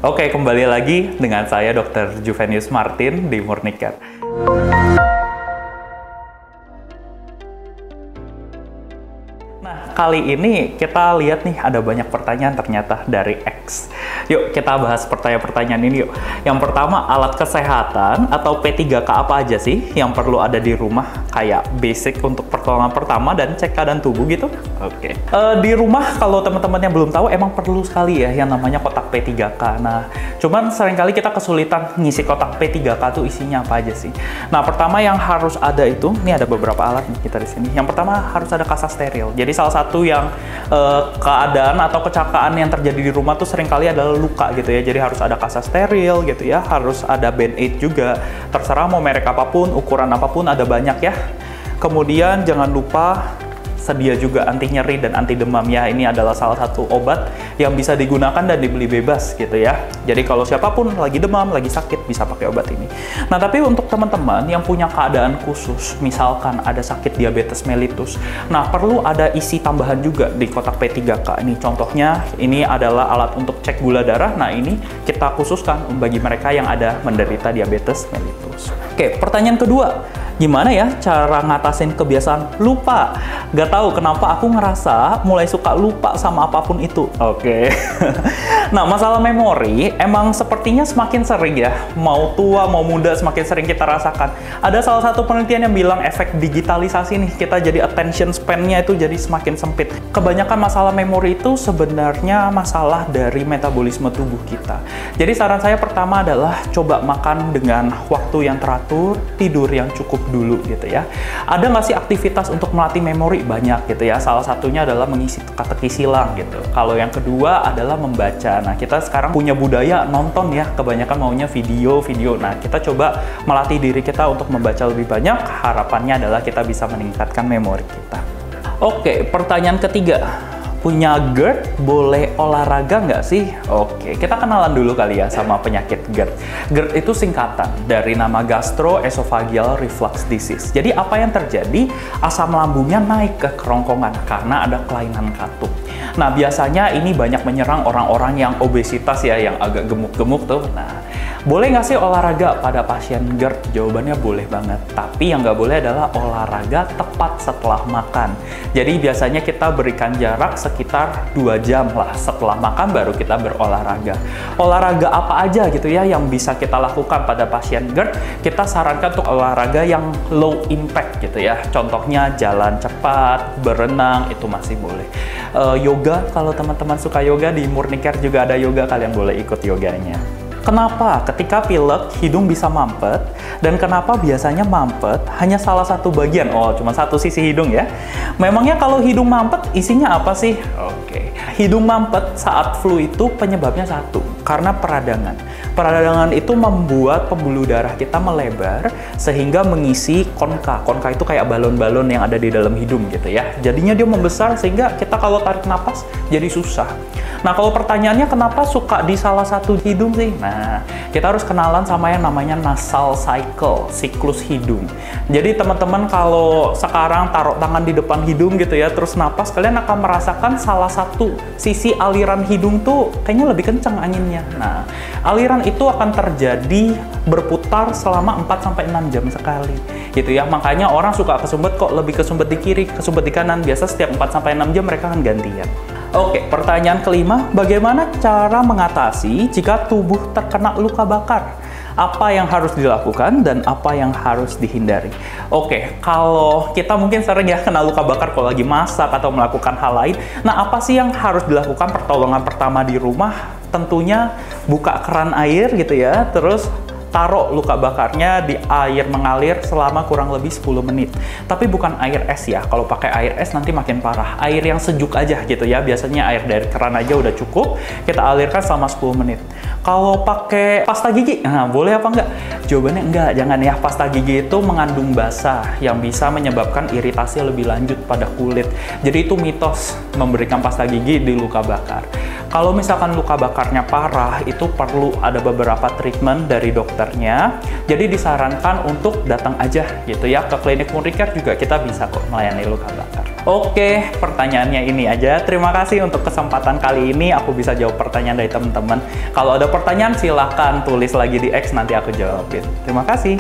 Oke, kembali lagi dengan saya Dr. Juvenius Martin di Murnicare. Nah, kali ini kita lihat nih ada banyak pertanyaan ternyata dari X. Yuk, kita bahas pertanyaan-pertanyaan ini yuk. Yang pertama, alat kesehatan atau P3K apa aja sih yang perlu ada di rumah? Kayak basic untuk pertolongan pertama dan cek keadaan tubuh gitu? Oke. Di rumah, kalau teman-teman yang belum tahu, emang perlu sekali ya yang namanya kotak P3K. Nah, cuman seringkali kita kesulitan ngisi kotak P3K tuh isinya apa aja sih. Nah, pertama yang harus ada itu, ini ada beberapa alat nih kita di sini. Yang pertama harus ada kasa steril. Jadi salah satu yang keadaan atau kecelakaan yang terjadi di rumah tuh seringkali adalah luka gitu ya. Jadi harus ada kasa steril gitu ya. Harus ada band-aid juga. Terserah mau merek apapun, ukuran apapun ada banyak ya. Kemudian jangan lupa sedia juga anti nyeri dan anti demam ya. Ini adalah salah satu obat yang bisa digunakan dan dibeli bebas gitu ya. Jadi kalau siapapun lagi demam, lagi sakit bisa pakai obat ini. Nah, tapi untuk teman-teman yang punya keadaan khusus, misalkan ada sakit diabetes mellitus, nah perlu ada isi tambahan juga di kotak P3K. Ini contohnya, ini adalah alat untuk cek gula darah. Nah, ini kita khususkan bagi mereka yang ada menderita diabetes mellitus. Oke, pertanyaan kedua. Gimana ya cara ngatasin kebiasaan lupa? Gak tahu kenapa aku ngerasa mulai suka lupa sama apapun itu. Oke. Nah, masalah memori emang sepertinya semakin sering ya. Mau tua, mau muda semakin sering kita rasakan. Ada salah satu penelitian yang bilang efek digitalisasi nih, kita jadi attention span-nya itu jadi semakin sempit. Kebanyakan masalah memori itu sebenarnya masalah dari metabolisme tubuh kita. Jadi saran saya pertama adalah coba makan dengan waktu yang teratur, tidur yang cukup dulu gitu ya. Ada nggak sih aktivitas untuk melatih memori? Banyak gitu ya. Salah satunya adalah mengisi teka-teki silang gitu. Kalau yang kedua adalah membaca. Nah, kita sekarang punya budaya nonton ya, kebanyakan maunya video. Nah, kita coba melatih diri kita untuk membaca lebih banyak. Harapannya adalah kita bisa meningkatkan memori kita. Oke, pertanyaan ketiga. Punya GERD, boleh olahraga nggak sih? Oke, kita kenalan dulu kali ya sama penyakit GERD. GERD itu singkatan dari nama gastroesophageal reflux disease. Jadi apa yang terjadi? Asam lambungnya naik ke kerongkongan karena ada kelainan katup. Nah, biasanya ini banyak menyerang orang-orang yang obesitas ya, yang agak gemuk-gemuk tuh. Nah, boleh nggak sih olahraga pada pasien GERD? Jawabannya boleh banget. Tapi yang nggak boleh adalah olahraga tepat setelah makan. Jadi biasanya kita berikan jarak sekitar 2 jam lah setelah makan baru kita berolahraga. Olahraga apa aja gitu ya yang bisa kita lakukan pada pasien GERD? Kita sarankan untuk olahraga yang low impact gitu ya. Contohnya jalan cepat, berenang, itu masih boleh. Yoga, kalau teman-teman suka yoga, di Murnicare juga ada yoga, kalian boleh ikut yoganya. Kenapa ketika pilek hidung bisa mampet, dan kenapa biasanya mampet hanya salah satu bagian? Oh, cuma satu sisi hidung ya. Memangnya kalau hidung mampet isinya apa sih? Oke. Hidung mampet saat flu itu penyebabnya satu, karena peradangan. Peradangan itu membuat pembuluh darah kita melebar sehingga mengisi konka. Konka itu kayak balon-balon yang ada di dalam hidung gitu ya. Jadinya dia membesar sehingga kita kalau tarik napas jadi susah. Nah, kalau pertanyaannya kenapa suka di salah satu hidung sih? Nah, kita harus kenalan sama yang namanya nasal cycle, siklus hidung. Jadi teman-teman kalau sekarang taruh tangan di depan hidung gitu ya, terus napas, kalian akan merasakan salah satu sisi aliran hidung tuh kayaknya lebih kencang anginnya. Nah, aliran itu akan terjadi berputar selama 4-6 jam sekali. Gitu ya, makanya orang suka kesumbet kok, lebih kesumbet di kiri, kesumbet di kanan. Biasa setiap 4-6 jam mereka akan gantian. Oke, pertanyaan kelima, bagaimana cara mengatasi jika tubuh terkena luka bakar? Apa yang harus dilakukan dan apa yang harus dihindari? Oke, kalau kita mungkin sering ya kena luka bakar kalau lagi masak atau melakukan hal lain. Nah, apa sih yang harus dilakukan pertolongan pertama di rumah? Tentunya buka keran air gitu ya, terus taruh luka bakarnya di air mengalir selama kurang lebih 10 menit. Tapi bukan air es ya, kalau pakai air es nanti makin parah. Air yang sejuk aja gitu ya, biasanya air dari keran aja udah cukup, kita alirkan selama 10 menit. Kalau pakai pasta gigi, nah boleh apa enggak? Jawabannya enggak, jangan ya. Pasta gigi itu mengandung basa yang bisa menyebabkan iritasi lebih lanjut pada kulit. Jadi itu mitos memberikan pasta gigi di luka bakar. Kalau misalkan luka bakarnya parah, itu perlu ada beberapa treatment dari dokternya. Jadi disarankan untuk datang aja gitu ya ke klinik Woundcare, juga kita bisa kok melayani luka bakar. Oke, pertanyaannya ini aja. Terima kasih untuk kesempatan kali ini aku bisa jawab pertanyaan dari teman-teman. Kalau ada pertanyaan silahkan tulis lagi di X, nanti aku jawabin. Terima kasih.